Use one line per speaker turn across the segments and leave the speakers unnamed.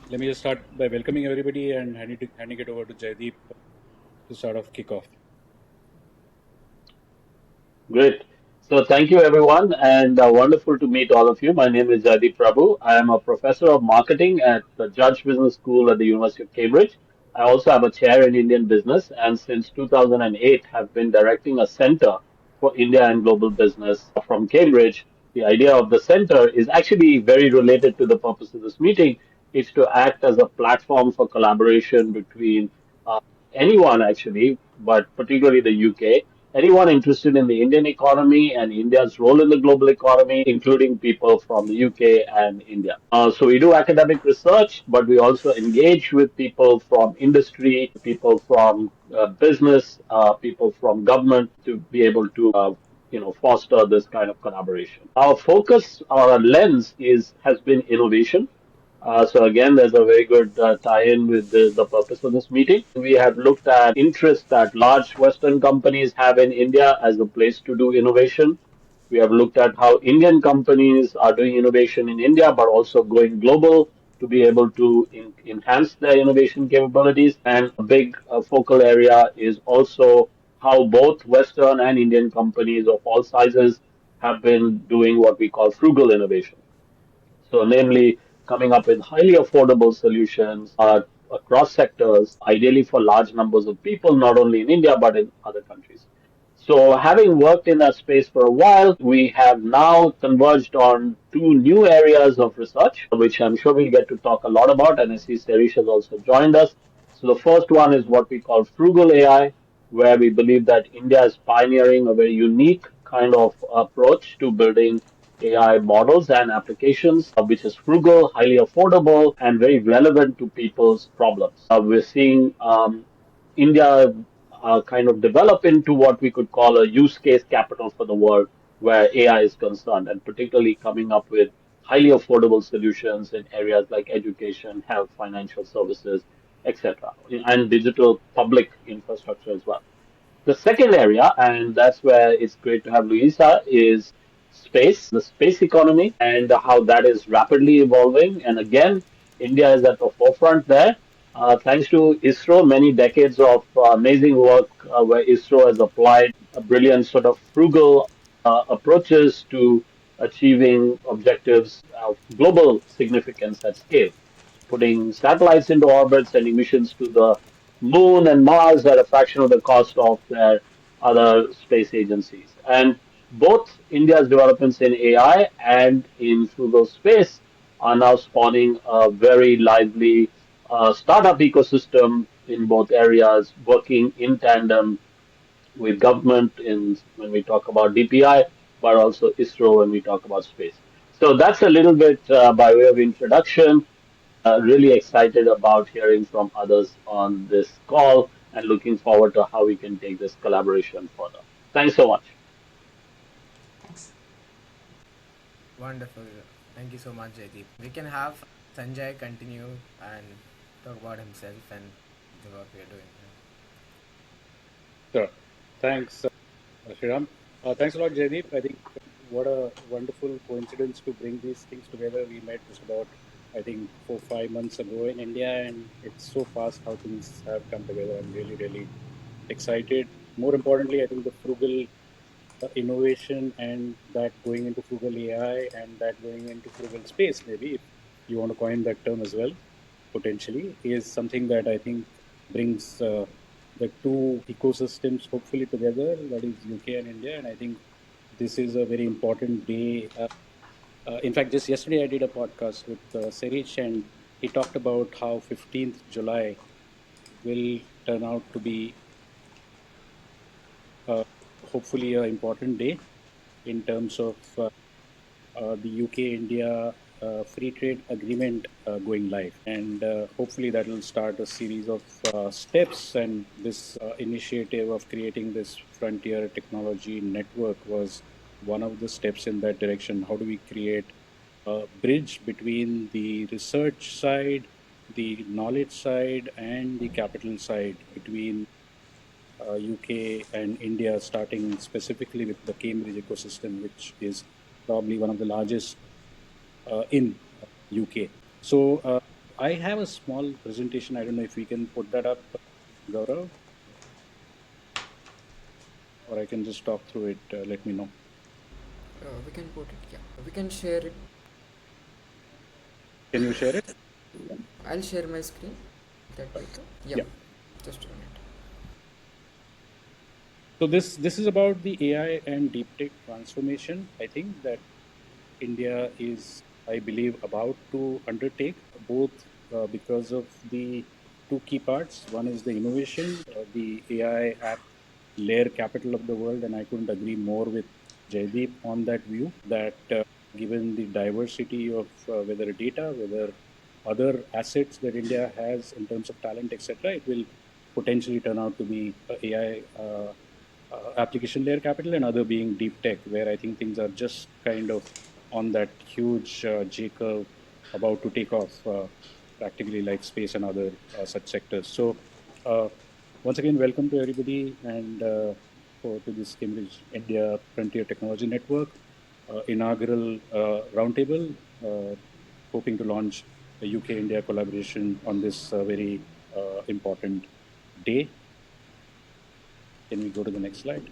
Let me just start by welcoming everybody and handing it over to Jaideep to start off kickoff.
Great. So thank you everyone and wonderful to meet all of you. My name is Jaideep Prabhu. I am a professor of marketing at the Judge Business School at the University of Cambridge. I also have a chair in Indian business and since 2008 have been directing a center for India and global business from Cambridge. The idea of the center is actually very related to the purpose of this meeting. It's to act as a platform for collaboration between uh, anyone actually, but particularly the UK, anyone interested in the Indian economy and India's role in the global economy, including people from the UK and India. So we do academic research, but we also engage with people from industry, people from business, people from government to be able to foster this kind of collaboration. Our focus, our lens has been innovation. So again, there's a very good tie-in with the purpose of this meeting. We have looked at interest that large Western companies have in India as a place to do innovation. We have looked at how Indian companies are doing innovation in India, but also going global to be able to enhance their innovation capabilities. And a big focal area is also how both Western and Indian companies of all sizes have been doing what we call frugal innovation. So, namely, coming up with highly affordable solutions across sectors, ideally for large numbers of people, not only in India but in other countries. So, having worked in that space for a while, we have now converged on two new areas of research, which I'm sure we'll get to talk a lot about. And I see Serish has also joined us. So, the first one is what we call frugal AI, where we believe that India is pioneering a very unique kind of approach to building AI models and applications, which is frugal, highly affordable, and very relevant to people's problems. We're seeing India kind of develop into what we could call a use case capital for the world where AI is concerned, and particularly coming up with highly affordable solutions in areas like education, health, financial services, etc., and digital public infrastructure as well. The second area, and that's where it's great to have Luisa, is space, the space economy, and how that is rapidly evolving. And again, India is at the forefront there. Thanks to ISRO, many decades of amazing work where ISRO has applied a brilliant sort of frugal approaches to achieving objectives of global significance at scale, putting satellites into orbit, sending missions to the moon and Mars at a fraction of the cost of their other space agencies. And both India's developments in AI and in frugal space are now spawning a very lively startup ecosystem in both areas, working in tandem with government in when we talk about DPI, but also ISRO when we talk about space. So that's a little bit by way of introduction. Really excited about hearing from others on this call and looking forward to how we can take this collaboration further. Thanks so much.
Wonderful. Thank you so much, Jaideep. We can have Sanjay continue and talk about himself and the work we are doing.
Sure. Thanks, Sriram. Thanks a lot, Jaideep. I think what a wonderful coincidence to bring these things together. We met just about, I think, 4 5 months ago in India, and it's so fast how things have come together. I'm really, really excited. More importantly, I think the frugal innovation and that going into frugal AI and that going into frugal space, maybe if you want to coin that term as well, potentially, is something that I think brings the two ecosystems hopefully together, that is UK and India. And I think this is a very important day. In fact, just yesterday I did a podcast with Serish, and he talked about how 15th July will turn out to be hopefully an important day in terms of the UK-India free trade agreement going live, and hopefully that will start a series of steps. And this initiative of creating this frontier technology network was one of the steps in that direction. How do we create a bridge between the research side, the knowledge side, and the capital side between UK and India, starting specifically with the Cambridge ecosystem, which is probably one of the largest in UK. So I have a small presentation. I don't know if we can put that up, Gaurav, or I can just talk through it. Let me know.
We can put it, yeah. We can share it.
Can you share it?
I'll share my screen. That way, yeah.
Yeah.
Just a minute.
So this is about the AI and deep tech transformation. I think that India is, I believe, about to undertake, both because of the two key parts. One is the innovation, the AI app layer capital of the world, and I couldn't agree more with Jaideep on that view. That given the diversity of whether data, whether other assets that India has in terms of talent, etc., it will potentially turn out to be AI application layer capital, and other being deep tech, where I think things are just kind of on that huge J curve about to take off, practically like space and other such sectors. So, once again, welcome to everybody and to this Cambridge India Frontier Technology Network inaugural roundtable, hoping to launch a UK India collaboration on this very important day. Can we go to the next slide?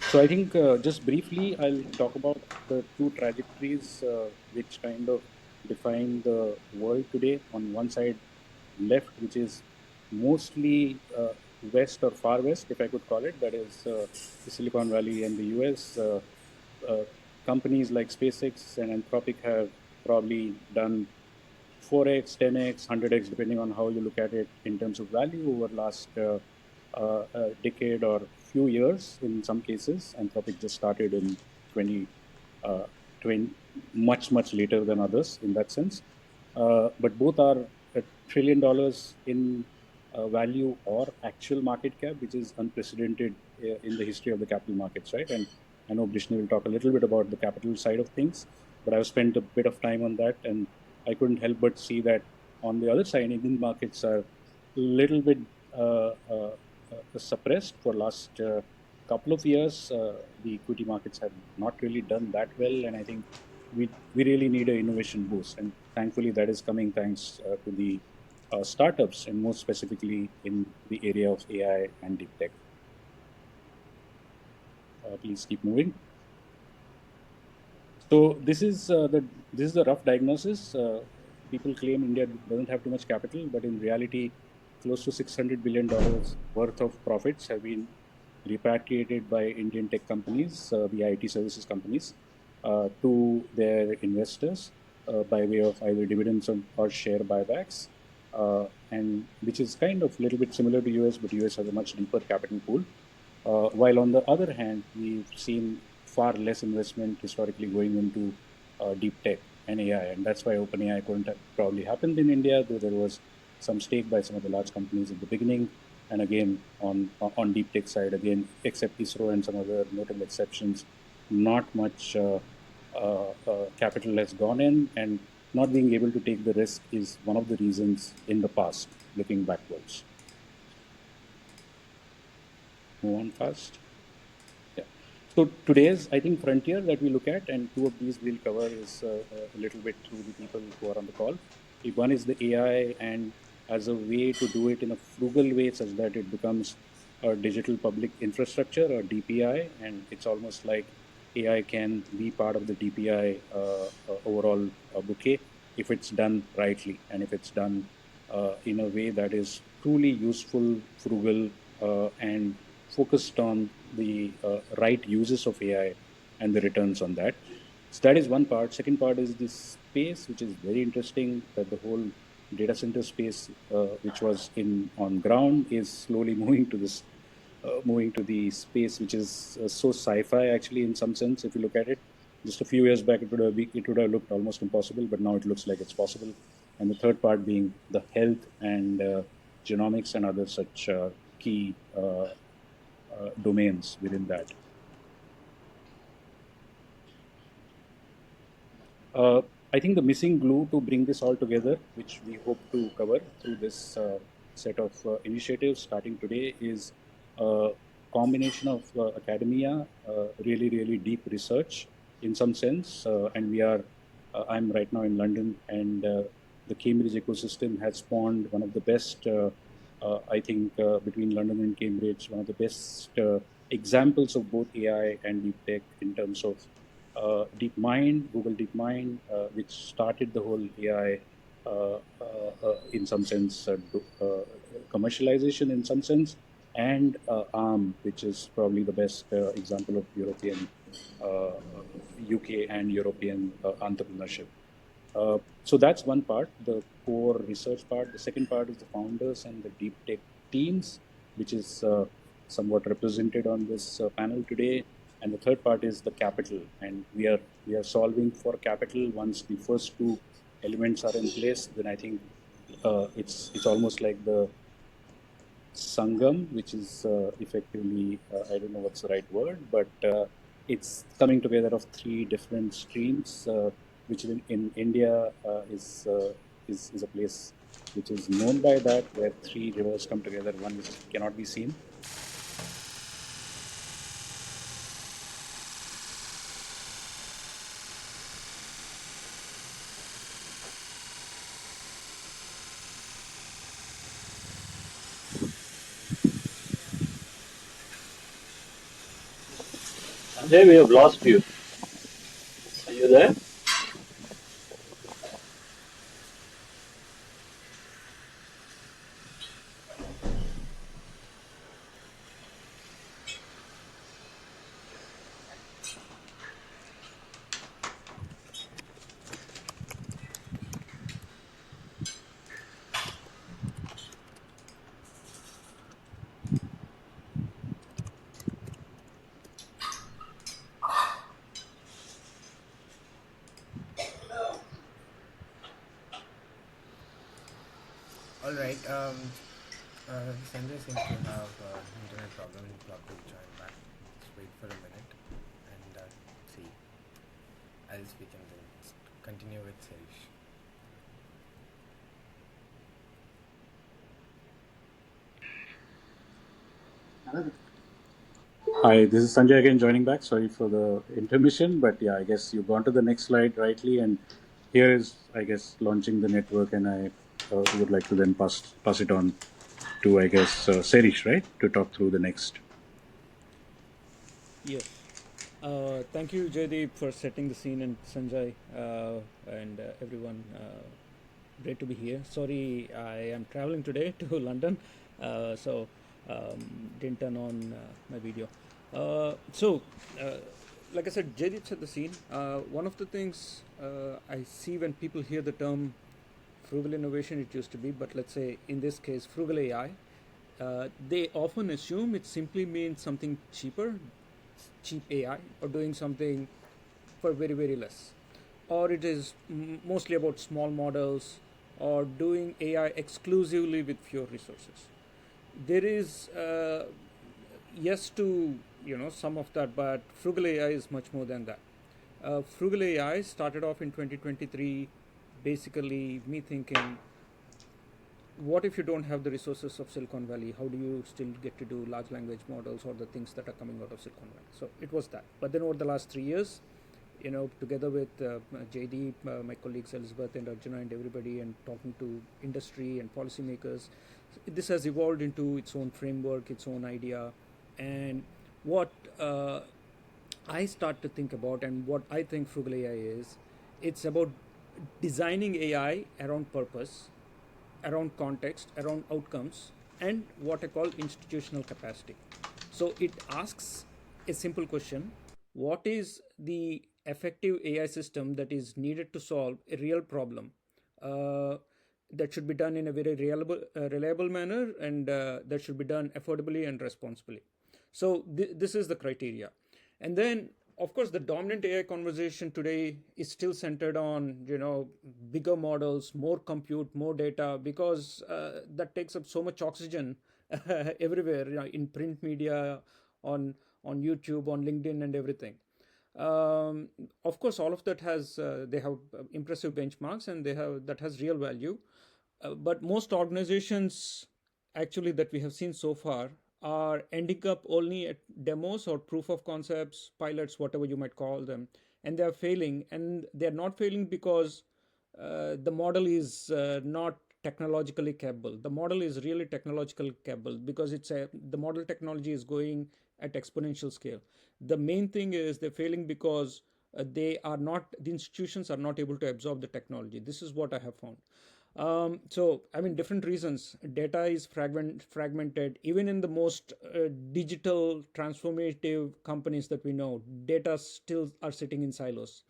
So I think just briefly, I'll talk about the two trajectories which kind of define the world today. On one side, left, which is mostly west or far west, if I could call it, that is the Silicon Valley and the US. Uh, Companies like SpaceX and Anthropic have probably done 4x, 10x, 100x, depending on how you look at it in terms of value over last decade or few years in some cases. Anthropic just started in 20, 20 much later than others in that sense. But both are $1 trillion in value or actual market cap, which is unprecedented in the history of the capital markets, right? And I know Brishni will talk a little bit about the capital side of things, but I've spent a bit of time on that, and I couldn't help but see that on the other side, Indian markets are a little bit suppressed for last couple of years. The equity markets have not really done that well, and I think we really need an innovation boost. And thankfully, that is coming thanks to the startups, and more specifically in the area of AI and deep tech. Please keep moving. So this is the rough diagnosis. People claim India doesn't have too much capital, but in reality, close to $600 billion worth of profits have been repatriated by Indian tech companies, the IT services companies, to their investors by way of either dividends or share buybacks, and which is kind of a little bit similar to US, but US has a much deeper capital pool. While on the other hand, we've seen far less investment historically going into deep tech and AI, and that's why OpenAI couldn't have probably happened in India, though there was some stake by some of the large companies at the beginning. And again, on deep tech side, again, except ISRO and some other notable exceptions, not much capital has gone in, and not being able to take the risk is one of the reasons in the past, looking backwards. Move on fast. Yeah. So today's, I think, frontier that we look at, and two of these we'll cover is a little bit through the people who are on the call. One is the AI, and as a way to do it in a frugal way, such that it becomes a digital public infrastructure or DPI, and it's almost like AI can be part of the DPI overall bouquet if it's done rightly, and if it's done in a way that is truly useful, frugal, and focused on the right uses of AI and the returns on that. So that is one part. Second part is this space, which is very interesting. That the whole data center space, which was in on ground, is slowly moving to the space, which is so sci-fi actually in some sense. If you look at it, just a few years back, it would have looked almost impossible, but now it looks like it's possible. And the third part being the health and genomics and other such key domains within that. Uh, I think the missing glue to bring this all together, which we hope to cover through this set of initiatives starting today, is a combination of academia, really deep research in some sense, and we are I'm right now in London, and the Cambridge ecosystem has spawned one of the best, I think, between London and Cambridge, one of the best examples of both AI and deep tech in terms of DeepMind, Google DeepMind, which started the whole AI in some sense, commercialization in some sense, and ARM, which is probably the best example of European, UK and European entrepreneurship. So that's one part, the core research part. The second part is the founders and the deep tech teams, which is somewhat represented on this panel today. And the third part is the capital, and we are solving for capital. Once the first two elements are in place, then I think it's almost like the Sangam, which is effectively, I don't know what's the right word, but it's coming together of three different streams, which in India is a place which is known by that, where three rivers come together, one which cannot be seen.
Sanjay, we have lost you. Are you there?
All right. Sanjay seems to have internet problem and probably join back. Just wait for a minute and see. Else we can then continue with Serish.
Hi, this is Sanjay again joining back. Sorry for the intermission, but yeah, I guess you've gone to the next slide rightly, and here is, I guess, launching the network, and I would like to then pass it on to, I guess, Serish, right, to talk through the next.
Yes. Thank you, Jaideep, for setting the scene, and Sanjay and everyone. Great to be here. Sorry, I am traveling today to London, so didn't turn on my video. Like I said, Jaideep set the scene. One of the things I see when people hear the term frugal innovation, it used to be, but let's say in this case, frugal AI, they often assume it simply means something cheaper, cheap AI, or doing something for very, very less. Or it is mostly about small models or doing AI exclusively with fewer resources. There is yes to some of that, but frugal AI is much more than that. Frugal AI started off in 2023, basically me thinking, what if you don't have the resources of Silicon Valley? How do you still get to do large language models or the things that are coming out of Silicon Valley? So it was that. But then over the last 3 years, together with Jaideep, my colleagues Elizabeth and Arjuna and everybody, and talking to industry and policymakers, this has evolved into its own framework, its own idea. And what I start to think about, and what I think frugal AI is, it's about designing AI around purpose, around context, around outcomes, and what I call institutional capacity. So it asks a simple question: what is the effective AI system that is needed to solve a real problem? That should be done in a very reliable manner, and that should be done affordably and responsibly. So this is the criteria. And then, of course, the dominant AI conversation today is still centered on bigger models, more compute, more data, because that takes up so much oxygen everywhere, in print media, on YouTube, on LinkedIn, and everything. Of course, all of that has they have impressive benchmarks, and they have that has real value. But most organizations, actually, that we have seen so far, are ending up only at demos or proof of concepts, pilots, whatever you might call them, and they are failing, and they are not failing because the model is not technologically capable. The model is really technologically capable because the model technology is going at exponential scale. The main thing is they're failing because the institutions are not able to absorb the technology. This is what I have found. So, I mean, different reasons. Data is fragmented. Even in the most digital, transformative companies that we know, data still are sitting in silos.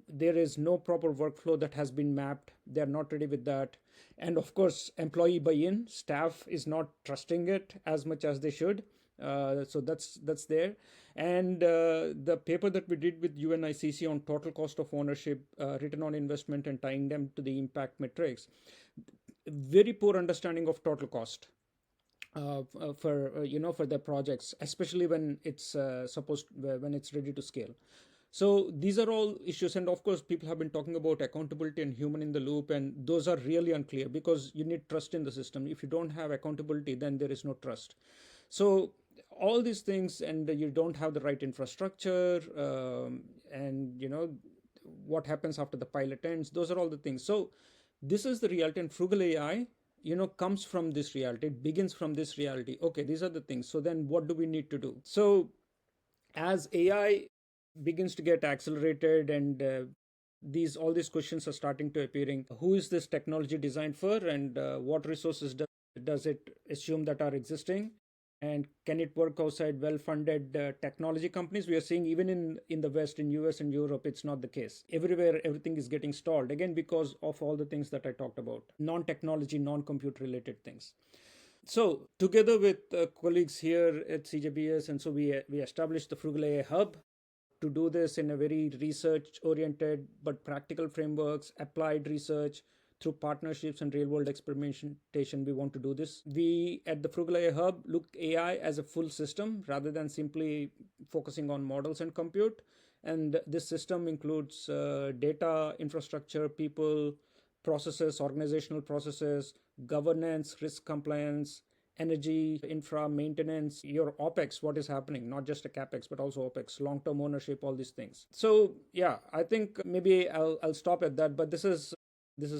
There is no proper workflow that has been mapped. They're not ready with that. And of course, employee buy-in, staff is not trusting it as much as they should. So that's there. And the paper that we did with UNICC on total cost of ownership, return on investment, and tying them to the impact metrics, very poor understanding of total cost for their projects, especially when it's when it's ready to scale. So these are all issues, and of course, people have been talking about accountability and human in the loop, and those are really unclear because you need trust in the system. If you don't have accountability, then there is no trust. So all these things, and you don't have the right infrastructure, and what happens after the pilot ends. Those are all the things. So this is the reality, and Frugal AI comes from this reality. It begins from this reality. Okay, these are the things. So then what do we need to do? So as AI begins to get accelerated, and all these questions are starting to appearing, who is this technology designed for, and what resources does it assume that are existing, and can it work outside well-funded technology companies? We are seeing even in the West, in US and Europe, it's not the case. Everywhere, everything is getting stalled, again, because of all the things that I talked about, non-technology, non-compute related things. So together with colleagues here at CJBS, and so we established the Frugal AI Hub to do this in a very research-oriented but practical frameworks, applied research, through partnerships and real-world experimentation. We want to do this. We at the Frugal AI Hub look AI as a full system rather than simply focusing on models and compute. And this system includes data, infrastructure, people, processes, organizational processes, governance, risk compliance, energy, infra, maintenance, your OPEX, what is happening, not just a CAPEX, but also OPEX, long-term ownership, all these things. So yeah, I think maybe I'll stop at that, but this is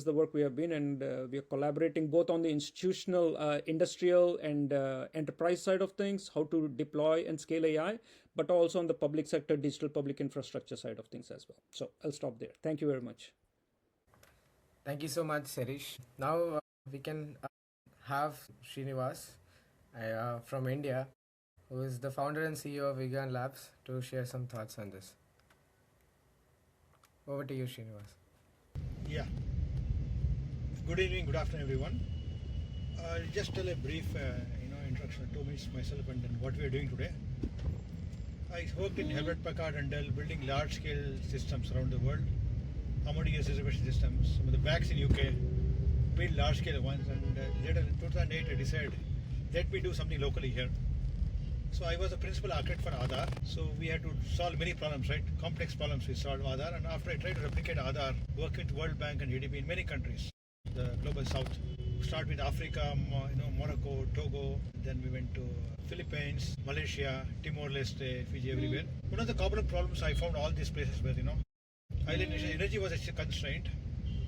the work we have been, and we are collaborating both on the institutional, industrial, and enterprise side of things, how to deploy and scale AI, but also on the public sector, digital public infrastructure side of things as well. So I'll stop there. Thank you very much.
Thank you so much, Serish. Now we can have Srinivas from India, who is the founder and CEO of Vegan Labs, to share some thoughts on this. Over to you, Srinivas.
Yeah. Good evening, good afternoon, everyone. I'll just tell a brief, introduction to myself and then what we are doing today. I worked in Hewlett Packard and Dell, building large-scale systems around the world, homogeneous reservation systems, some of the banks in UK, built large-scale ones, and later in 2008 I decided, let me do something locally here. So I was a principal architect for Aadhaar, so we had to solve many problems, right? Complex problems we solved Aadhaar, and after I tried to replicate Aadhaar, working with World Bank and ADB in many countries, the global south. Start with Africa, Morocco, Togo, then we went to Philippines, Malaysia, Timor-Leste, Fiji, everywhere. One of the common problems I found all these places were, island nation, energy was a constraint.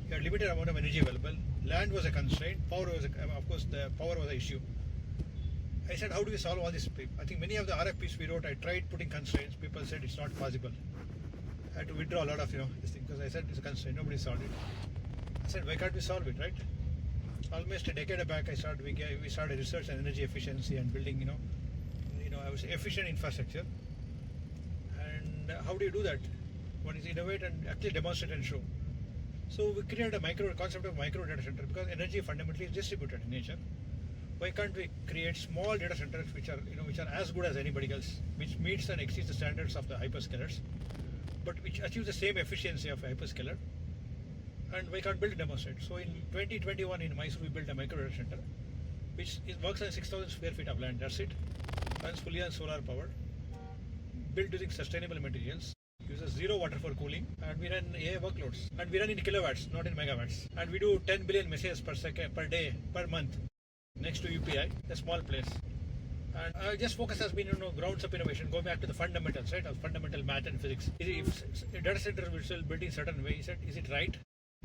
You had limited amount of energy available. Land was a constraint. Power was, of course, the power was an issue. I said, how do we solve all this? I think many of the RFPs we wrote, I tried putting constraints. People said it's not possible. I had to withdraw a lot of, this thing, because I said it's a constraint. Nobody solved it. I said, why can't we solve it, right? Almost a decade back, we started research on energy efficiency and building, I was efficient infrastructure. And how do you do that? One is innovate and actually demonstrate and show. So we created a concept of micro data center, because energy fundamentally is distributed in nature. Why can't we create small data centers which are as good as anybody else, which meets and exceeds the standards of the hyperscalers, but which achieves the same efficiency of a hyperscaler? And we can't build a demonstrate. So in 2021 in Mysore we built a micro data center, which works on 6,000 square feet of land. That's it. Runs fully on solar power. Built using sustainable materials. Uses zero water for cooling, and we run AI workloads. And we run in kilowatts, not in megawatts. And we do 10 billion messages per second, per day, per month. Next to UPI, a small place. And just focus has been, grounds up innovation, going back to the fundamentals, right? Of fundamental math and physics. If a data center will still built in certain way, is it right?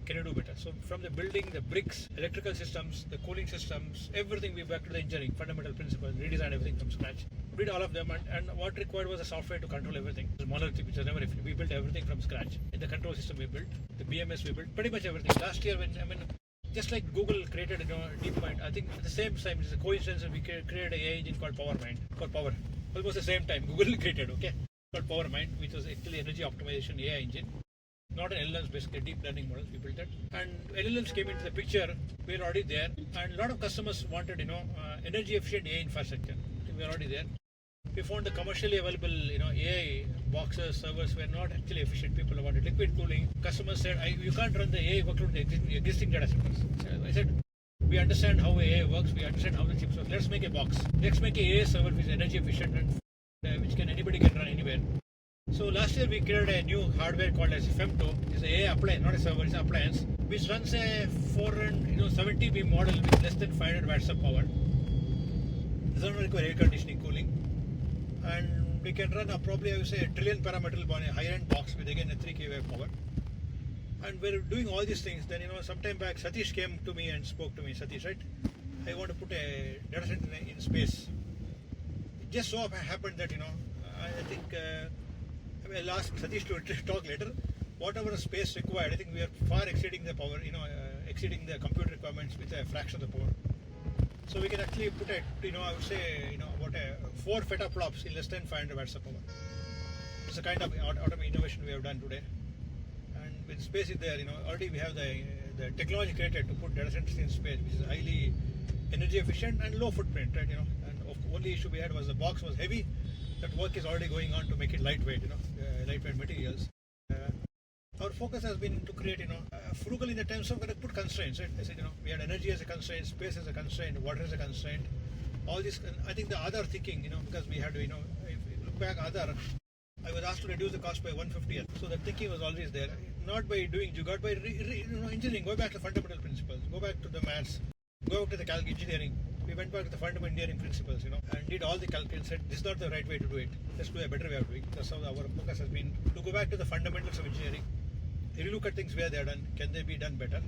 Can you do better? So from the building, the bricks, electrical systems, the cooling systems, everything we back to the engineering, fundamental principles, redesign everything from scratch. We did all of them, and what required was a software to control everything. The monolithic, which was never, we built everything from scratch. In the control system we built, the BMS we built, pretty much everything. Last year, just like Google created DeepMind, I think at the same time, it's a coincidence that we created an AI engine called Power. Almost the same time, Google created, called PowerMind, which was actually energy optimization AI engine. Not an LLMs, basically deep learning models, we built it. And LLMs came into the picture, we were already there. And a lot of customers wanted, energy efficient AI infrastructure. We were already there. We found the commercially available, AI boxes, servers were not actually efficient. People wanted liquid cooling. Customers said, you can't run the AI workload in the existing data centers. So I said, we understand how AI works, we understand how the chips work. Let's make a box. Let's make an AI server which is energy efficient and which anybody can run anywhere. So last year we created a new hardware called as Femto. It's an AI appliance, not a server, it's an appliance, which runs a 470 V model with less than 500 watts of power. It doesn't require air conditioning, cooling. And we can run probably, I would say, a trillion parameter on a high-end box with again a 3 kW power. And we're doing all these things. Then, sometime back, Satish came to me and spoke to me. Satish, right? I want to put a data center in space. It just so happened that, I think I'll ask Satish to talk later. Whatever space required, I think we are far exceeding the power, exceeding the computer requirements with a fraction of the power. So we can actually put I would say, about 4 petaflops in less than 500 watts of power. It's a kind of innovation we have done today. And when space is there, already we have the technology created to put data centers in space, which is highly energy efficient and low footprint, right? And the only issue we had was the box was heavy. That work is already going on to make it lightweight, lightweight materials. Our focus has been to create, frugal in the terms of put constraints, right? I said, we had energy as a constraint, space as a constraint, water as a constraint. All this, I think the other thinking, because we had to, if you look back other, I was asked to reduce the cost by 1/50th. So the thinking was always there. Not by doing jugaad, by engineering. Go back to fundamental principles. Go back to the maths. Go back to the engineering. We went back to the fundamental engineering principles, and did all the calculations. Said this is not the right way to do it. Let's do a better way of doing it. That's how our focus has been to go back to the fundamentals of engineering. If you look at things where they are done, can they be done better?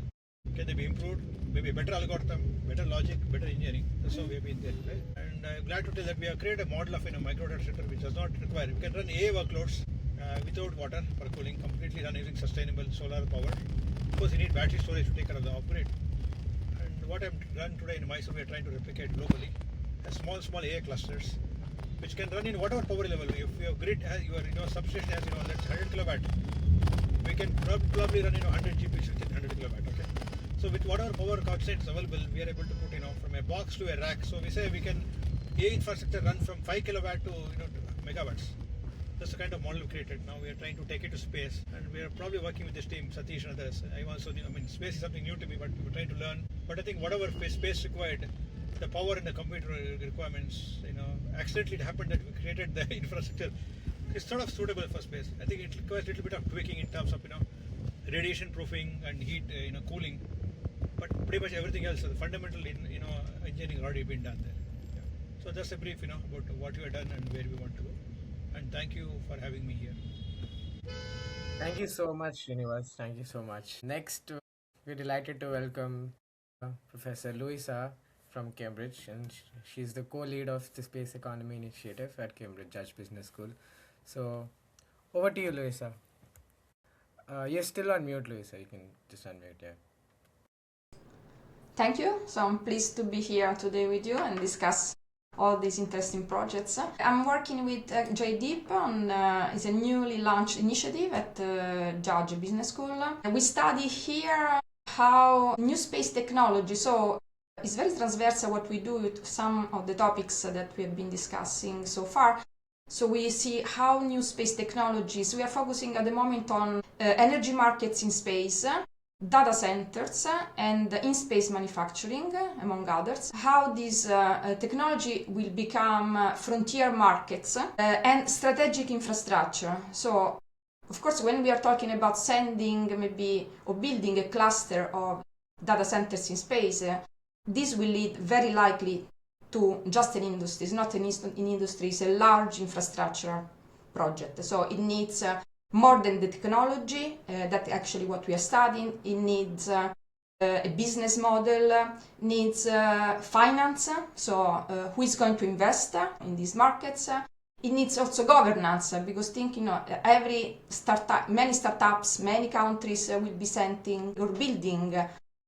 Can they be improved? Maybe a better algorithm, better logic, better engineering. That's how we have been there. Right? And I'm glad to tell that we have created a model of micro data center which does not require. We can run AI workloads without water for cooling, completely run using sustainable solar power. Of course, you need battery storage to take care of the operate. And what I've done today in Mysore, we are trying to replicate globally. Small AI clusters which can run in whatever power level. If your grid has your substation has let's 100 kilowatt, we can probably run 100 GPUs within 100 kilowatt. Okay, so with whatever power constraints available, we are able to put from a box to a rack. So we say we can AI infrastructure run from 5 kilowatt to megawatts. That's the kind of model we created. Now we are trying to take it to space, and we are probably working with this team, Satish and others. I also, space is something new to me, but we were trying to learn. But I think whatever space required, the power and the computer requirements, accidentally it happened that we created the infrastructure. It's sort of suitable for space. I think it requires a little bit of tweaking in terms of, radiation proofing and heat, cooling. But pretty much everything else, the fundamental, engineering already been done there. Yeah. So that's a brief, about what we have done and where we want to go. And thank you for having me here.
Thank you so much, Srinivas. Thank you so much. Next, we're delighted to welcome Professor Luisa from Cambridge, and she's the co-lead of the Space Economy Initiative at Cambridge Judge Business School. So, over to you, Luisa. You're still on mute, Luisa. You can just unmute, yeah.
Thank you. So I'm pleased to be here today with you and discuss all these interesting projects. I'm working with Jaideep on it's a newly launched initiative at Judge Business School. We study here how new space technology, so it's very transversal what we do with some of the topics that we have been discussing so far. So we see how new space technologies, we are focusing at the moment on energy markets in space, data centers and in-space manufacturing, among others, how this technology will become frontier markets and strategic infrastructure. So, of course, when we are talking about sending maybe or building a cluster of data centers in space, this will lead very likely to just an industry. It's not an industry, it's a large infrastructure project. So it needs more than the technology, that actually what we are studying. It needs a business model, needs finance, so who is going to invest in these markets. It needs also governance, because every startup, many startups, many countries will be sending or building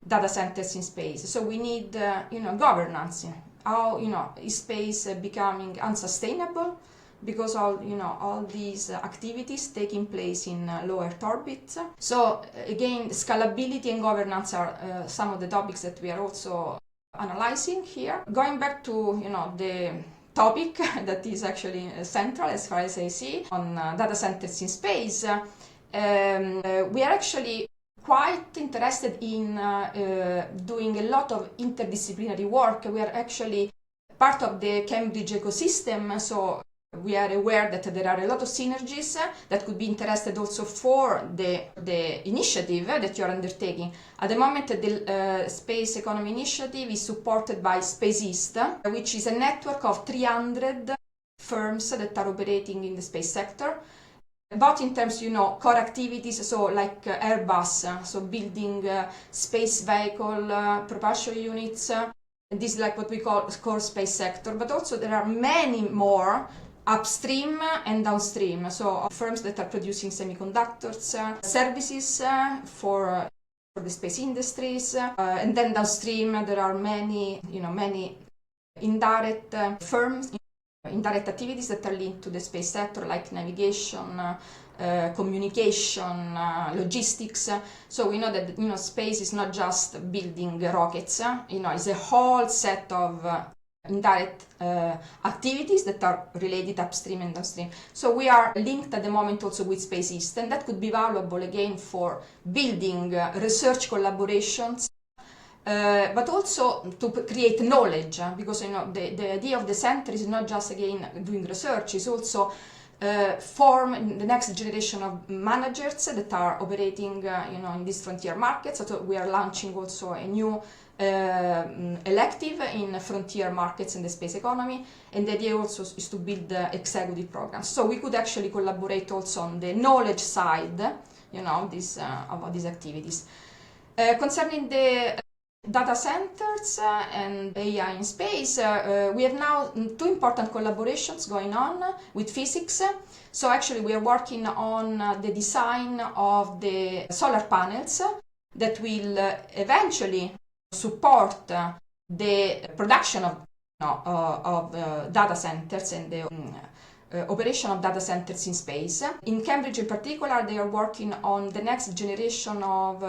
data centers in space. So we need governance. How is space becoming unsustainable because all these activities taking place in low Earth orbit. So again, scalability and governance are some of the topics that we are also analyzing here. Going back to the topic that is actually central as far as I see on data centers in space, we are actually quite interested in doing a lot of interdisciplinary work. We are actually part of the Cambridge ecosystem, so we are aware that there are a lot of synergies that could be interested also for the initiative that you are undertaking. At the moment, the Space Economy Initiative is supported by Space East, which is a network of 300 firms that are operating in the space sector, both in terms, core activities, so like Airbus, so building space vehicle propulsion units. This is like what we call core space sector, but also there are many more upstream and downstream, so firms that are producing semiconductors, services for the space industries, and then downstream there are many indirect firms, indirect activities that are linked to the space sector, like navigation, communication, logistics. So we know that space is not just building rockets. It's a whole set of indirect activities that are related upstream and downstream. So we are linked at the moment also with Space East, and that could be valuable again for building research collaborations, but also to create knowledge, because the idea of the center is not just again doing research, it's also form the next generation of managers that are operating in these frontier markets. So we are launching also a new elective in frontier markets in the space economy, and the idea also is to build executive programs. So we could actually collaborate also on the knowledge side, about these activities. Concerning the data centers and AI in space, we have now two important collaborations going on with physics. So actually we are working on the design of the solar panels that will eventually support the production of data centers and the operation of data centers in space. In Cambridge in particular, they are working on the next generation of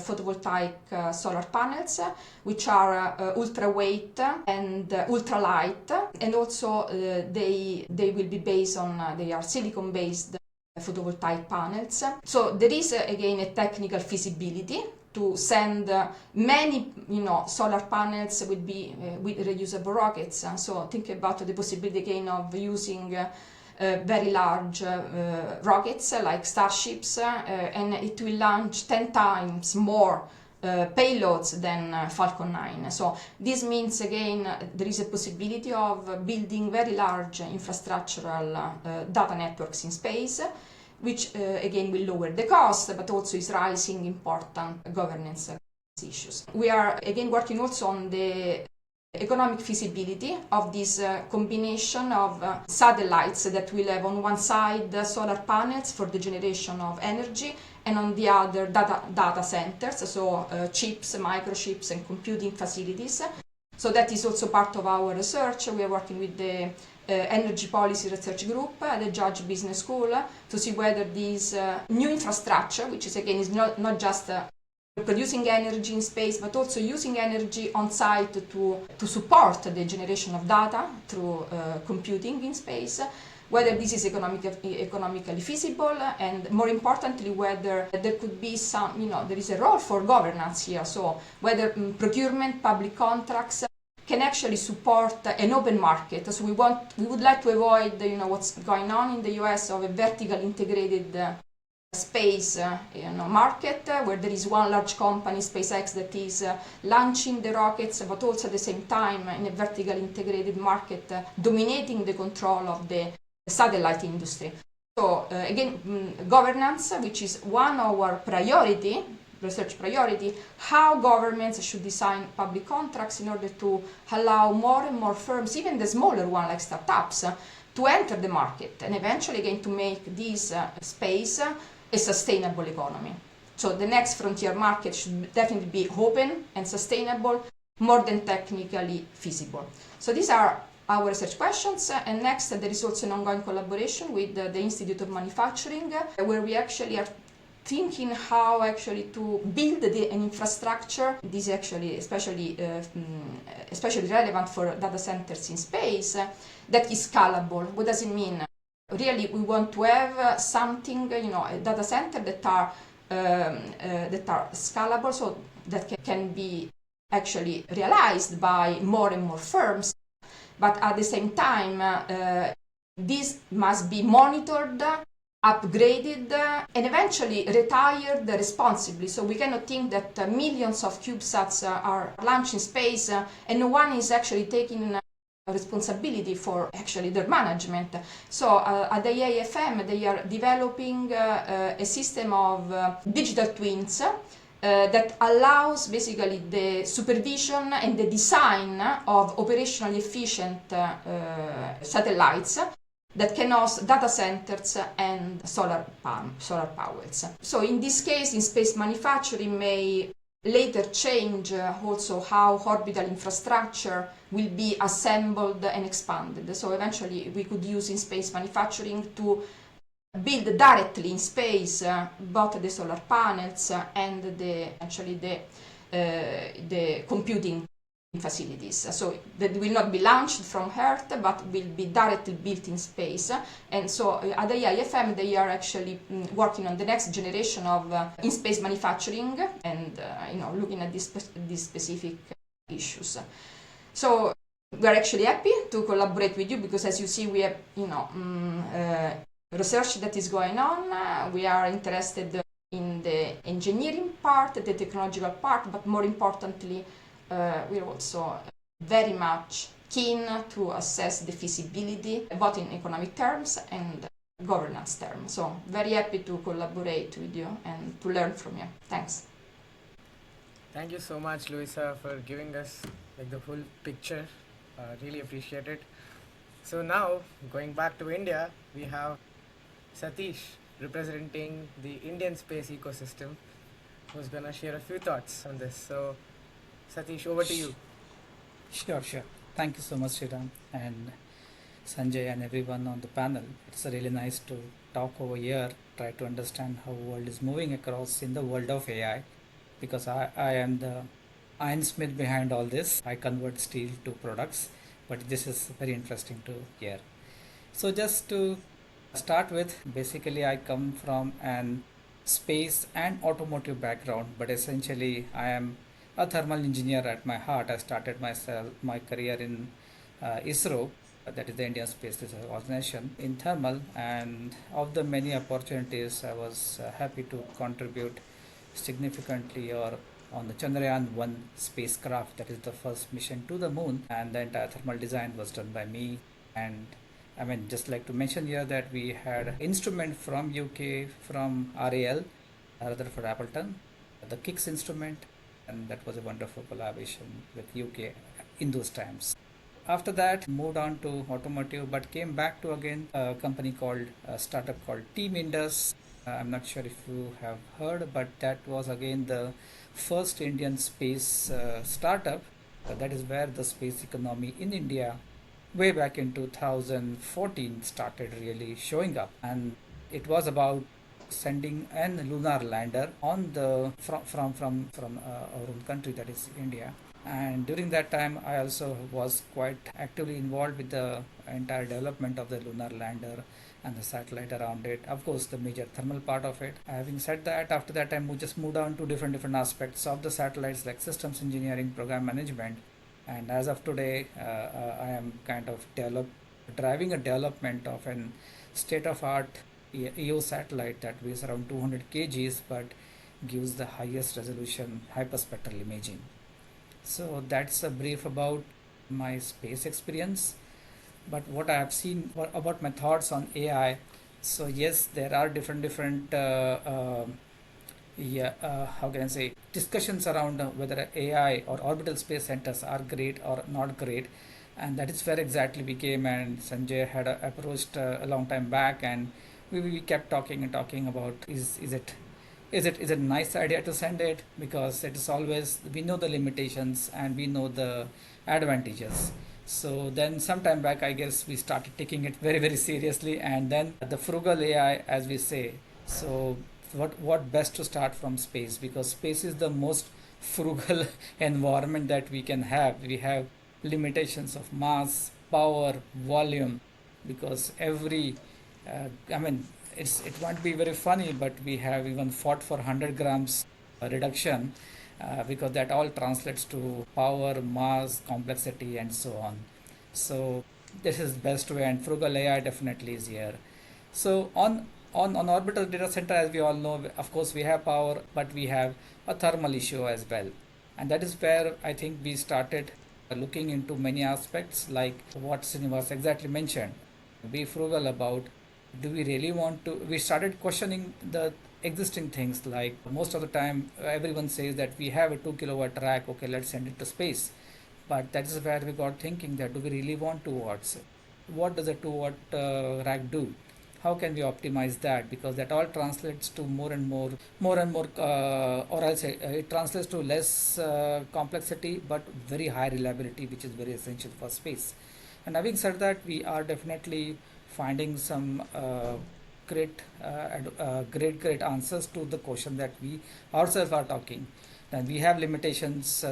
photovoltaic solar panels, which are ultra-weight and ultra-light, and also they will be based on, they are silicon-based photovoltaic panels. So there is again a technical feasibility to send many solar panels with reusable rockets. So think about the possibility again of using very large rockets like Starships, and it will launch 10 times more payloads than Falcon 9. So this means again there is a possibility of building very large infrastructural data networks in space, which again will lower the cost, but also is raising important governance issues. We are again working also on the economic feasibility of this combination of satellites that will have on one side solar panels for the generation of energy, and on the other data centers, so chips, microchips and computing facilities. So that is also part of our research. We are working with the Energy Policy Research Group at the Judge Business School to see whether this new infrastructure, which is again is not just producing energy in space, but also using energy on site to support the generation of data through computing in space, whether this is economically feasible, and more importantly, whether there could be some, there is a role for governance here. So whether procurement, public contracts can actually support an open market. So we would like to avoid, what's going on in the US of a vertical integrated space market, where there is one large company, SpaceX, that is launching the rockets, but also at the same time in a vertically integrated market, dominating the control of the satellite industry. So again, governance, which is one of our research priority, how governments should design public contracts in order to allow more and more firms, even the smaller ones like startups, to enter the market and eventually again to make this space a sustainable economy. So the next frontier market should definitely be open and sustainable, more than technically feasible. So these are our research questions, and next there is also an ongoing collaboration with the Institute of Manufacturing, where we actually are thinking how actually to build an infrastructure. This is actually especially relevant for data centers in space, that is scalable. What does it mean? Really, we want to have something, a data center that are scalable, so that can be actually realized by more and more firms. But at the same time, this must be monitored, upgraded, and eventually retired responsibly. So we cannot think that millions of CubeSats are launched in space and no one is actually taking responsibility for actually their management. So at the IAFM they are developing a system of digital twins that allows basically the supervision and the design of operationally efficient satellites that can host data centers and solar powers. So in this case, in space manufacturing may later change also how orbital infrastructure will be assembled and expanded. So eventually we could use in space manufacturing to build directly in space both the solar panels and the computing facilities. So that will not be launched from Earth, but will be directly built in space. And so at the IFM they are actually working on the next generation of in-space manufacturing and looking at these specific issues. So we are actually happy to collaborate with you because, as you see, we have research that is going on. We are interested in the engineering part, the technological part, but more importantly, we're also very much keen to assess the feasibility, both in economic terms and governance terms. So very happy to collaborate with you and to learn from you. Thanks.
Thank you so much, Luisa, for giving us the full picture. Really appreciate it. So now, going back to India, we have Satish representing the Indian space ecosystem, who's going to share a few thoughts on this. So Satish, over to you.
Sure. Thank you so much, Sriram, and Sanjay and everyone on the panel. It's really nice to talk over here, try to understand how the world is moving across in the world of AI, because I am the ironsmith behind all this. I convert steel to products, but this is very interesting to hear. So just to start with, basically I come from an space and automotive background, but essentially I am a thermal engineer at my heart. I started my career in ISRO, that is the Indian Space Research Organization, in thermal, and of the many opportunities I was happy to contribute significantly or on the Chandrayaan-1 spacecraft, that is the first mission to the moon, and the entire thermal design was done by me. And I mean, just like to mention here that we had instrument from UK, from RAL, Rutherford Appleton, the KICS instrument, and that was a wonderful collaboration with UK in those times. After that, moved on to automotive, but came back to again a company called a startup called Team Indus. I'm not sure if you have heard, but that was again the first Indian space startup. That is where the space economy in India, way back in 2014, started really showing up, and it was about sending an lunar lander on the from our own country, that is India. And during that time I also was quite actively involved with the entire development of the lunar lander and the satellite around it, of course the major thermal part of it. Having said that, after that I just moved on to different aspects of the satellites, like systems engineering, program management, and as of today I am kind of driving a development of an state-of-art EO satellite that weighs around 200 kgs but gives the highest resolution hyperspectral imaging. So that's a brief about my space experience. But what I have seen about my thoughts on AI, so yes, there are different how can I say, discussions around whether AI or orbital space centers are great or not great, and that is where exactly we came, and Sanjay had approached a long time back, and we kept talking and talking about is it a nice idea to send it, because it is always, we know the limitations and we know the advantages. So then sometime back, I guess we started taking it very seriously, and then the frugal AI, as we say. So what best to start from space, because space is the most frugal environment that we can have. We have limitations of mass, power, volume, because every I mean, it won't be very funny, but we have even fought for 100 grams reduction, because that all translates to power, mass, complexity, and so on. So this is best way, and frugal AI definitely is here. So on orbital data center, as we all know, of course we have power, but we have a thermal issue as well, and that is where I think we started looking into many aspects, like what Srinivas exactly mentioned. Be frugal about, do we really want to, we started questioning the existing things, like most of the time everyone says that we have a 2 kilowatt rack, okay, let's send it to space. But that is where we got thinking, that do we really want 2 watts? What does a 2 watt rack do? How can we optimize that? Because that all translates to more and more, or I'll say it translates to less complexity but very high reliability, which is very essential for space. And having said that, we are definitely finding some great answers to the question that we ourselves are talking. And we have limitations,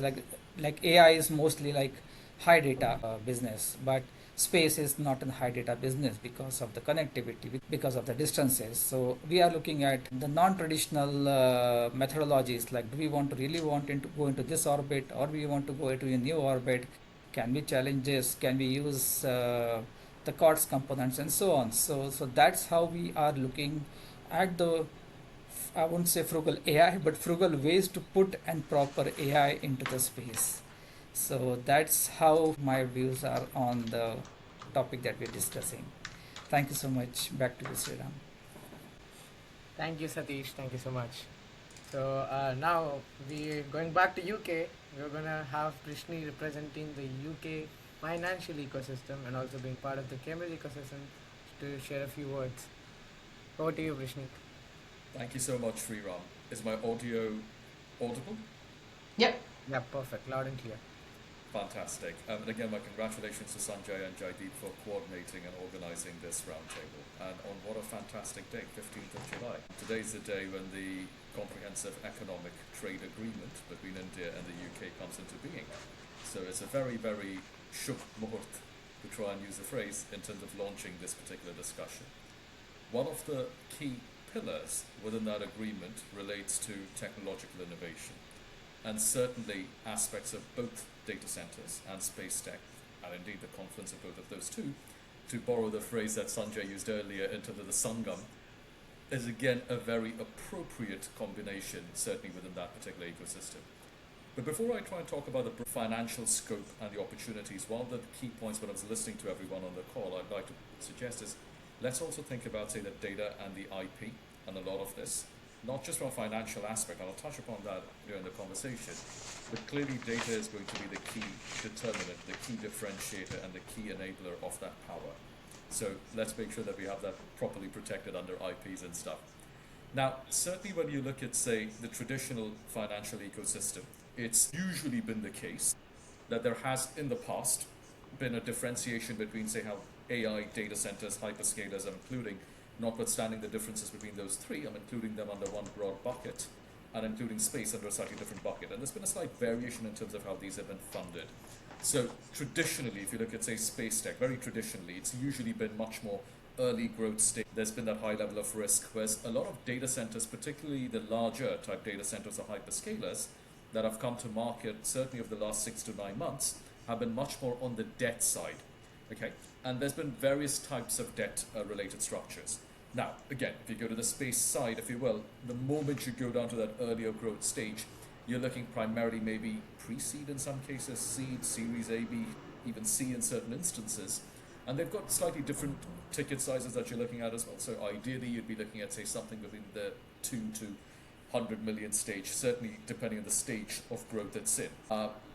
like AI is mostly like high data business, but space is not a high data business because of the connectivity, because of the distances. So we are looking at the non-traditional methodologies, like do we want to really go into this orbit, or we want to go into a new orbit? Can we challenge this? Can we use the COTS components and so on? So that's how we are looking at the, I won't say frugal AI, but frugal ways to put and proper AI into the space. So that's how my views are on the topic that we're discussing. Thank you so much. Back to you, Sriram.
Thank you, Satish. Thank you so much. So now we're going back to UK. We're gonna have Brishni representing the UK financial ecosystem and also being part of the Cambridge ecosystem to share a few words. Over to you, Brishni.
Thank you so much, Sriram. Is my audio audible?
Yep.
Yeah, perfect. Loud and clear.
Fantastic. And again, my congratulations to Sanjay and Jaideep for coordinating and organizing this roundtable. And on what a fantastic day, 15th of July. Today's the day when the Comprehensive Economic Trade Agreement between India and the UK comes into being. So it's a very shubh muhurt, to try and use the phrase, in terms of launching this particular discussion. One of the key pillars within that agreement relates to technological innovation, and certainly aspects of both data centers and space tech, and indeed the confluence of both of those two, to borrow the phrase that Sanjay used earlier in terms of the Sangam, is again a very appropriate combination, certainly within that particular ecosystem. But before I try and talk about the financial scope and the opportunities, one of the key points when I was listening to everyone on the call, I'd like to suggest is, let's also think about, say, the data and the IP and a lot of this, not just from a financial aspect, and I'll touch upon that during the conversation, but clearly data is going to be the key determinant, the key differentiator, and the key enabler of that power. So let's make sure that we have that properly protected under IPs and stuff. Now, certainly when you look at, say, the traditional financial ecosystem, it's usually been the case that there has, in the past, been a differentiation between, say, how AI, data centers, hyperscalers, I'm including, notwithstanding the differences between those three, I'm including them under one broad bucket, and including space under a slightly different bucket. And there's been a slight variation in terms of how these have been funded. So traditionally, if you look at, say, space tech, very traditionally, it's usually been much more early growth stage. There's been that high level of risk, whereas a lot of data centers, particularly the larger type data centers or hyperscalers that have come to market, certainly over the last 6 to 9 months, have been much more on the debt side. Okay, and there's been various types of debt related structures. Now, again, if you go to the space side, if you will, the moment you go down to that earlier growth stage, you're looking primarily maybe pre-seed in some cases, seed, series A, B, even C in certain instances. And they've got slightly different ticket sizes that you're looking at as well. So ideally, you'd be looking at, say, something between the 2 to 100 million stage, certainly depending on the stage of growth it's in.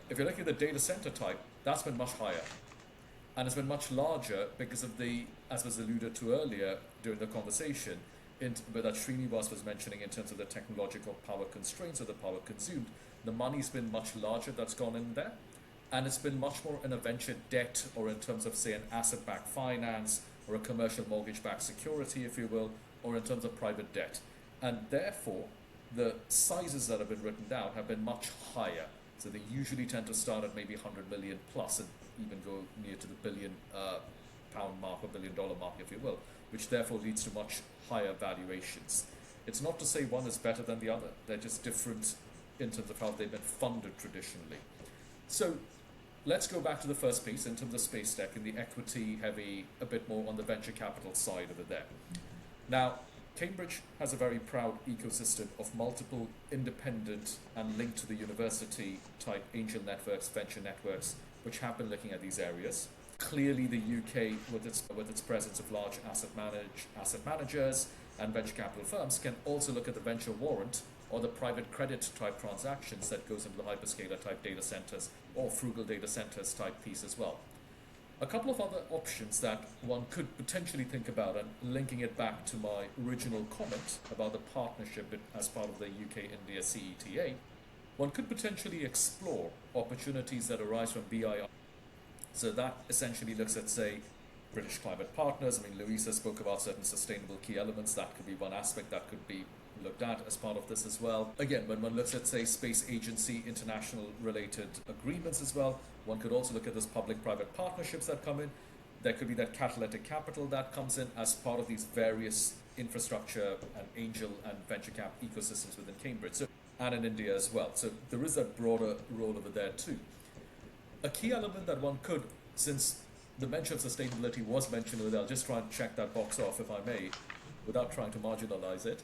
If you're looking at the data center type, that's been much higher. And it's been much larger because of the, as was alluded to earlier during the conversation, that Srinivas was mentioning in terms of the technological power constraints or the power consumed, the money's been much larger that's gone in there. And it's been much more in a venture debt or in terms of, say, an asset-backed finance or a commercial mortgage-backed security, if you will, or in terms of private debt. And therefore, the sizes that have been written down have been much higher. So they usually tend to start at maybe 100 million plus and even go near to the billion pound mark or $1 billion mark, if you will, which therefore leads to much higher valuations. It's not to say one is better than the other. They're just different in terms of how they've been funded traditionally. So let's go back to the first piece in terms of space tech and the equity heavy, a bit more on the venture capital side of it there. Now, Cambridge has a very proud ecosystem of multiple independent and linked to the university type angel networks, venture networks, which have been looking at these areas. Clearly, the UK, with its presence of large asset managers and venture capital firms, can also look at the venture warrant or the private credit type transactions that goes into the hyperscaler type data centers or frugal data centers type piece as well. A couple of other options that one could potentially think about, and linking it back to my original comment about the partnership as part of the UK-India CETA, one could potentially explore opportunities that arise from BIR. So that essentially looks at, say, British climate partners. I mean, Luisa spoke about certain sustainable key elements. That could be one aspect that could be looked at as part of this as well. Again, when one looks at, say, space agency international related agreements as well, one could also look at those public-private partnerships that come in. There could be that catalytic capital that comes in as part of these various infrastructure and angel and venture cap ecosystems within Cambridge, and in India as well. So there is a broader role over there too. A key element that one could, since the mention of sustainability was mentioned earlier, I'll just try and check that box off if I may, without trying to marginalize it.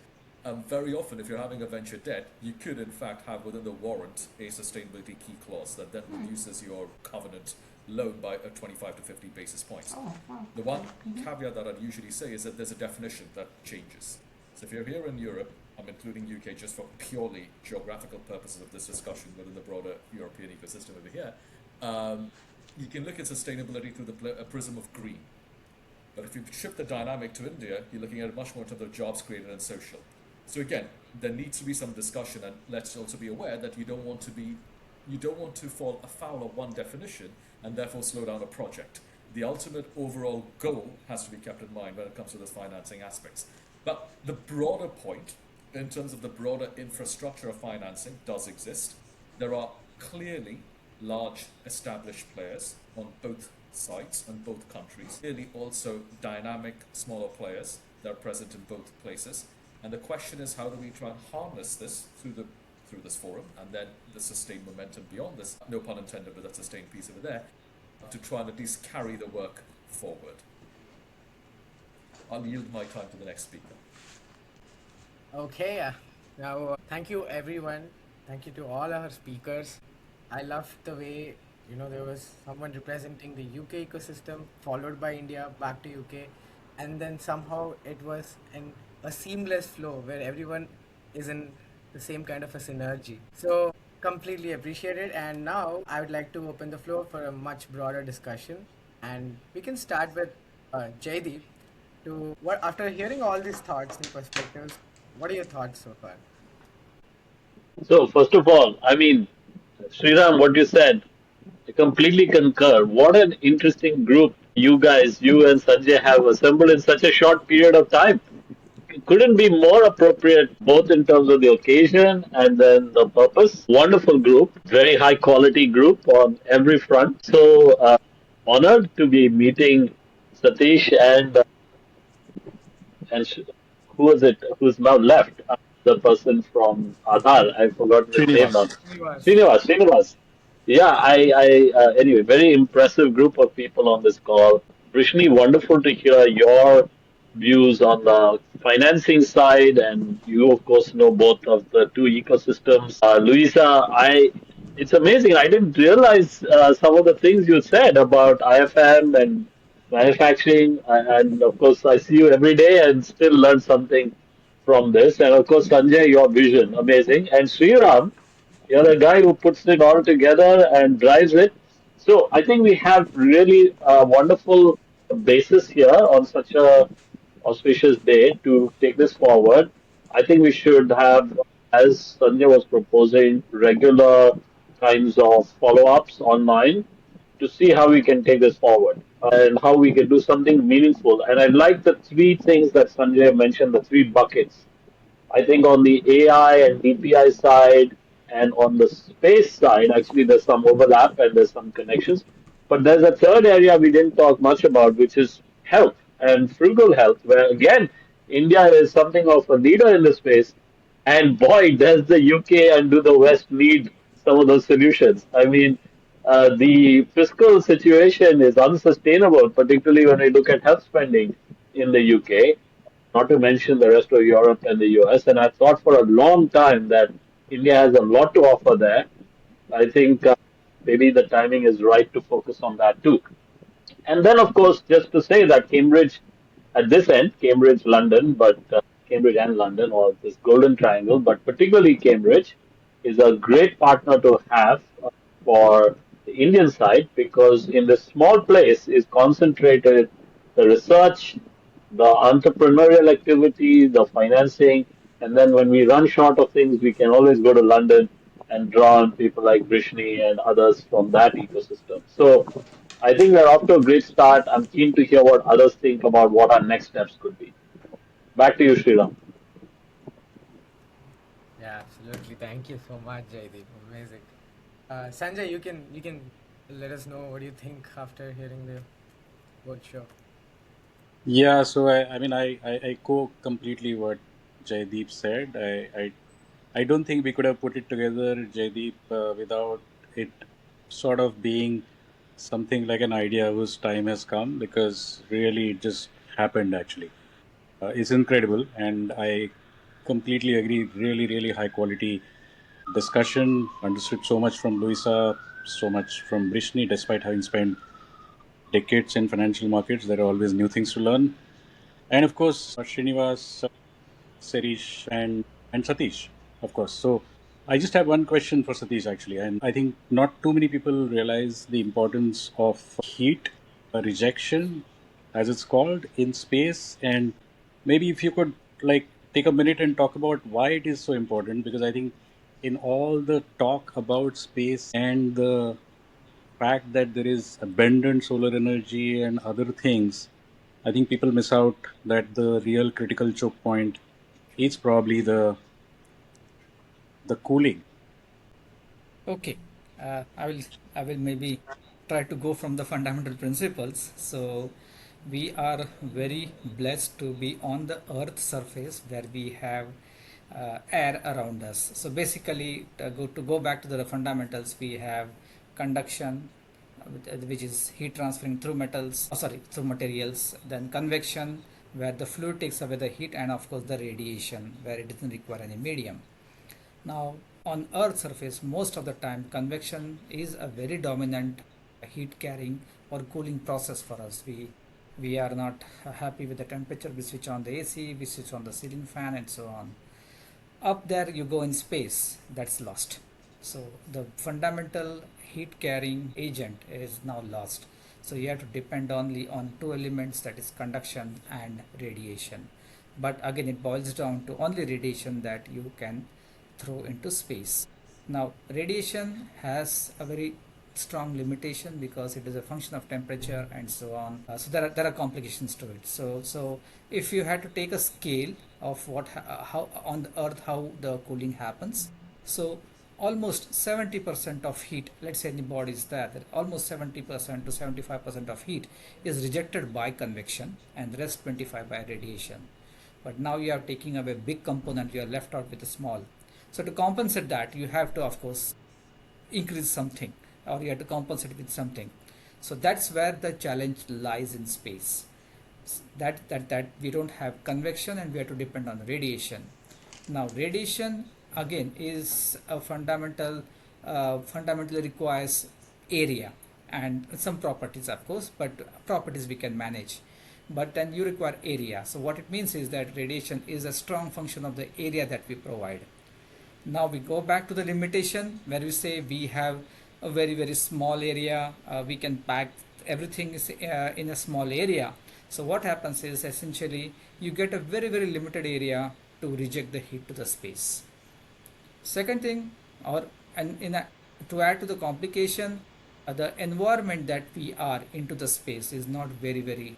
Very often, if you're having a venture debt, you could in fact have within the warrant a sustainability key clause that then reduces your covenant loan by 25 to 50 basis points.
Oh, wow.
The one caveat that I'd usually say is that there's a definition that changes. So if you're here in Europe, I'm including UK just for purely geographical purposes of this discussion within the broader European ecosystem over here, you can look at sustainability through the prism of green. But if you shift the dynamic to India, you're looking at it much more in terms of jobs created and social. So again, there needs to be some discussion, and let's also be aware that you don't want to fall afoul of one definition and therefore slow down a project. The ultimate overall goal has to be kept in mind when it comes to those financing aspects. But the broader point, in terms of the broader infrastructure of financing, does exist. There are clearly large established players on both sides and both countries. Clearly also dynamic smaller players that are present in both places. And the question is, how do we try and harness this through this forum and then the sustained momentum beyond this, no pun intended, but that sustained piece over there, to try and at least carry the work forward. I'll yield my time to the next speaker.
Okay, now thank you everyone. Thank you to all our speakers. I loved the way, there was someone representing the UK ecosystem, followed by India, back to UK, and then somehow it was a seamless flow where everyone is in the same kind of a synergy. So completely appreciate it. And now I would like to open the floor for a much broader discussion. And we can start with Jaideep. After hearing all these thoughts and perspectives, what are your thoughts so far?
So, first of all, I mean, Sriram, what you said, I completely concur. What an interesting group you guys, you and Sanjay have assembled in such a short period of time. It couldn't be more appropriate, both in terms of the occasion and then the purpose. Wonderful group, very high quality group on every front. So, honored to be meeting Satish and who was it? Who's now left? The person from Aadhaar. I've forgotten his name now.
Srinivas.
Srinivas. Yeah, anyway, very impressive group of people on this call. Brishni, wonderful to hear your views on the financing side, and you, of course, know both of the two ecosystems. Luisa, it's amazing. I didn't realize some of the things you said about IFM and manufacturing, and of course, I see you every day and still learn something from this. And of course, Sanjay, your vision, amazing. And Sriram, you're the guy who puts it all together and drives it. So I think we have really a wonderful basis here on such a auspicious day to take this forward. I think we should have, as Sanjay was proposing, regular kinds of follow-ups online to see how we can take this forward and how we can do something meaningful. And I like the three things that Sanjay mentioned, the three buckets. I think on the AI and DPI side and on the space side, actually, there's some overlap and there's some connections. But there's a third area we didn't talk much about, which is health and frugal health, where again, India is something of a leader in the space. And boy, does the UK and do the West need some of those solutions. I mean, the fiscal situation is unsustainable, particularly when we look at health spending in the UK, not to mention the rest of Europe and the US. And I thought for a long time that India has a lot to offer there. I think maybe the timing is right to focus on that too. And then, of course, just to say that Cambridge, at this end, Cambridge, London, but Cambridge and London, or this golden triangle, but particularly Cambridge, is a great partner to have for the Indian side because in this small place is concentrated the research, the entrepreneurial activity, the financing, and then when we run short of things, we can always go to London and draw on people like Brishni and others from that ecosystem. So I think we're off to a great start. I'm keen to hear what others think about what our next steps could be. Back to you, Sriram.
Yeah, absolutely. Thank you so much, Jaideep. Amazing. Sanjay, you can let us know what do you think after hearing the word show.
Yeah, so I mean, I echo completely what Jaideep said. I don't think we could have put it together, Jaideep, without it sort of being something like an idea whose time has come because really it just happened actually. It's incredible, and I completely agree. Really, really high quality discussion. Understood so much from Luisa, so much from Brishni, despite having spent decades in financial markets. There are always new things to learn. And of course, Srinivas, Serish, and Satish, of course. So I just have one question for Satish actually, and I think not too many people realize the importance of heat rejection, as it's called, in space. And maybe if you could like take a minute and talk about why it is so important, because I think in all the talk about space and the fact that there is abundant solar energy and other things, I think people miss out that the real critical choke point is probably the cooling.
Okay, I will maybe try to go from the fundamental principles. So we are very blessed to be on the Earth surface where we have air around us. So basically, to go back to the fundamentals, we have conduction, which is heat transferring through metals. Sorry, through materials. Then convection, where the fluid takes away the heat, and of course the radiation, where it doesn't require any medium. Now, on Earth surface, most of the time, convection is a very dominant heat carrying or cooling process for us. We are not happy with the temperature. We switch on the AC, we switch on the ceiling fan, and so on. Up there, you go in space. That's lost. So the fundamental heat carrying agent is now lost. So you have to depend only on two elements, that is conduction and radiation. But again, it boils down to only radiation that you can throw into space. Now, radiation has a very strong limitation because it is a function of temperature and so on. So there are complications to it. So if you had to take a scale of how on the Earth how the cooling happens, so almost 70% of heat, let's say any body is there, that almost 70% to 75% of heat is rejected by convection and the rest 25 by radiation. But now you are taking away a big component, you are left out with a small. So to compensate that, you have to, of course, increase something, or you have to compensate with something. So that's where the challenge lies in space. that we don't have convection and we have to depend on radiation. Now radiation again is a fundamentally requires area and some properties of course, but properties we can manage, but then you require area. So what it means is that radiation is a strong function of the area that we provide. Now we go back to the limitation where we say we have a very small area, we can pack everything in a small area. So what happens is essentially you get a very limited area to reject the heat to the space. Second thing, or and in a, to add to the complication, the environment that we are into the space is not very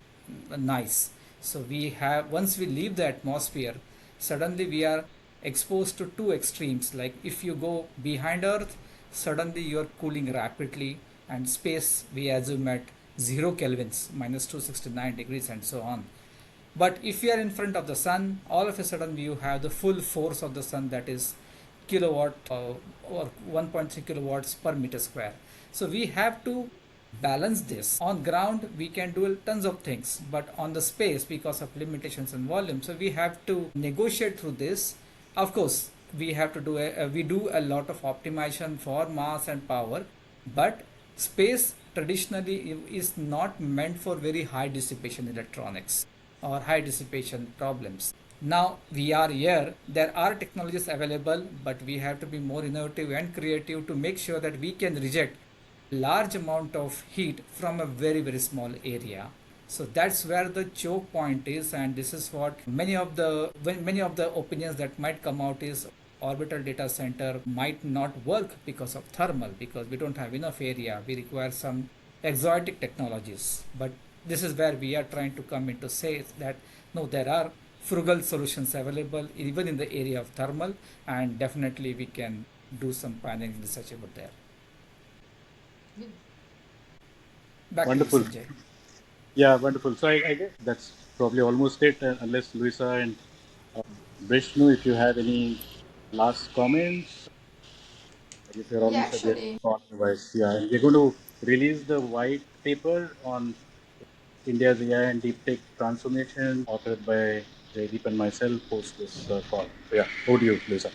nice. So we have, once we leave the atmosphere, suddenly we are exposed to two extremes. Like if you go behind Earth, suddenly you are cooling rapidly, and space we assume at 0 kelvins, minus 269 degrees, and so on. But if you are in front of the sun, all of a sudden you have the full force of the sun, that is kilowatt or 1.3 kilowatts per meter square. So we have to balance this. On ground we can do tons of things, but on the space, because of limitations and volume, so we have to negotiate through this. Of course we have to do we do a lot of optimization for mass and power, but space traditionally is not meant for very high dissipation electronics or high dissipation problems. Now we are here, there are technologies available, but we have to be more innovative and creative to make sure that we can reject large amount of heat from a very small area. So that's where the choke point is, and this is what many of the opinions that might come out is orbital data center might not work because of thermal, because we don't have enough area, we require some exotic technologies. But this is where we are trying to come in to say that no, there are frugal solutions available even in the area of thermal, and definitely we can do some pioneering research about there. Back
Wonderful.
to you, Sanjay.
Yeah, wonderful. So I guess that's probably almost it, unless Luisa and Brishnu, if you have any last comments. I guess we're
Yeah,
almost at the end
actually,
of the call otherwise. Yeah, and we're going to release the white paper on India's AI and deep tech transformation, authored by Jaideep and myself, post this call. So yeah, over to you, Luisa.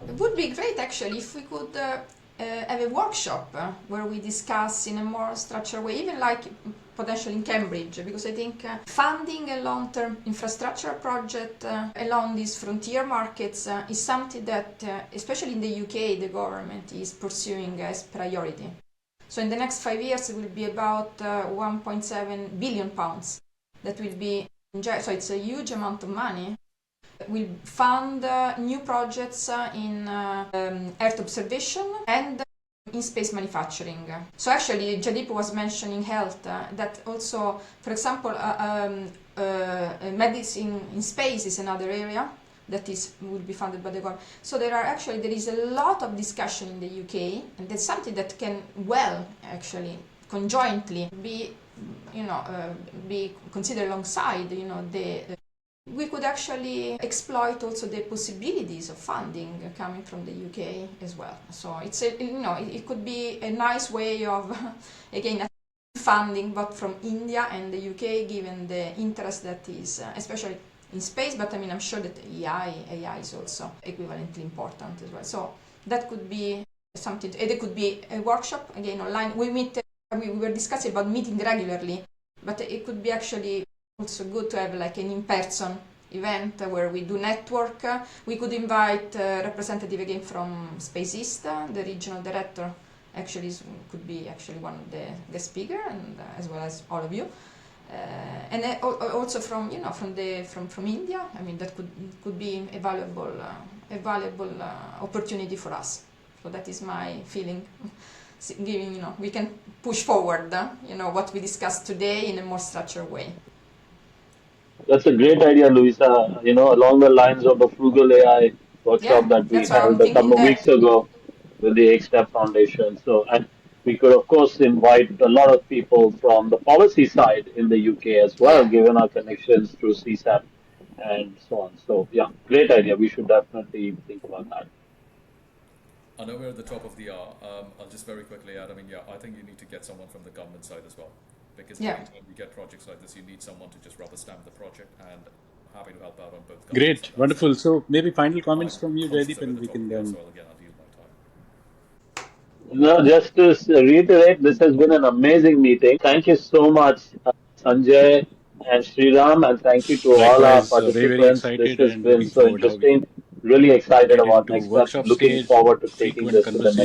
it would be great actually if we could have a workshop where we discuss in a more structured way, even like potentially in Cambridge, because I think funding a long-term infrastructure project along these frontier markets is something that, especially in the UK, the government is pursuing as priority. So in the next 5 years, it will be about 1.7 billion pounds that will be injected. So it's a huge amount of money. We'll fund new projects in Earth observation and in space manufacturing. So actually, Jaideep was mentioning health, that also, for example, medicine in space is another area that will be funded by the government. So there is a lot of discussion in the UK, and that's something that can actually conjointly be considered alongside we could actually exploit also the possibilities of funding coming from the UK as well. So it could be a nice way of again funding, but from India and the UK, given the interest that is especially in space. But I'm sure that AI is also equivalently important as well. So that could be something. It could be a workshop again online. We were discussing about meeting regularly, but it could be actually also good to have like an in-person event where we do network. We could invite a representative again from Space East, the regional director actually could be actually one of the guest speaker, and as well as all of you. And also from India. That could be a valuable opportunity for us. So that is my feeling. Giving we can push forward what we discussed today in a more structured way.
That's a great idea, Luisa. Along the lines of the Frugal AI
Yeah,
workshop that we
that's what I'm
held a
thinking.
couple of
That
weeks ago with the H-Step Foundation. So, and we could, of course, invite a lot of people from the policy side in the UK as well,
yeah.
given our connections through CSAP and so on. So, yeah, great idea. We should definitely think about that.
I know we're at the top of the hour. I'll just very quickly add, I think you need to get someone from the government side as well. because
Yeah.
anytime you get projects like this, you need someone to just rubber stamp the project, and happy to help out on both counts.
Great, wonderful. So maybe final comments
I'm
from you,
conscious
Jaideep,
I'm at
and
the
we
top
can
of the hour,
then.
so I'll yield my time.
No, just to reiterate, this has been an amazing meeting. Thank you so much, Sanjay and Sriram, and thank you to all our
Likewise, very, very
participants. This
excited
has
and
been
looking
so
forward how we
interesting. Really excited
get
about
into
next steps.
workshop
Looking
stage,
forward to taking
frequent
this to the next.
conversation.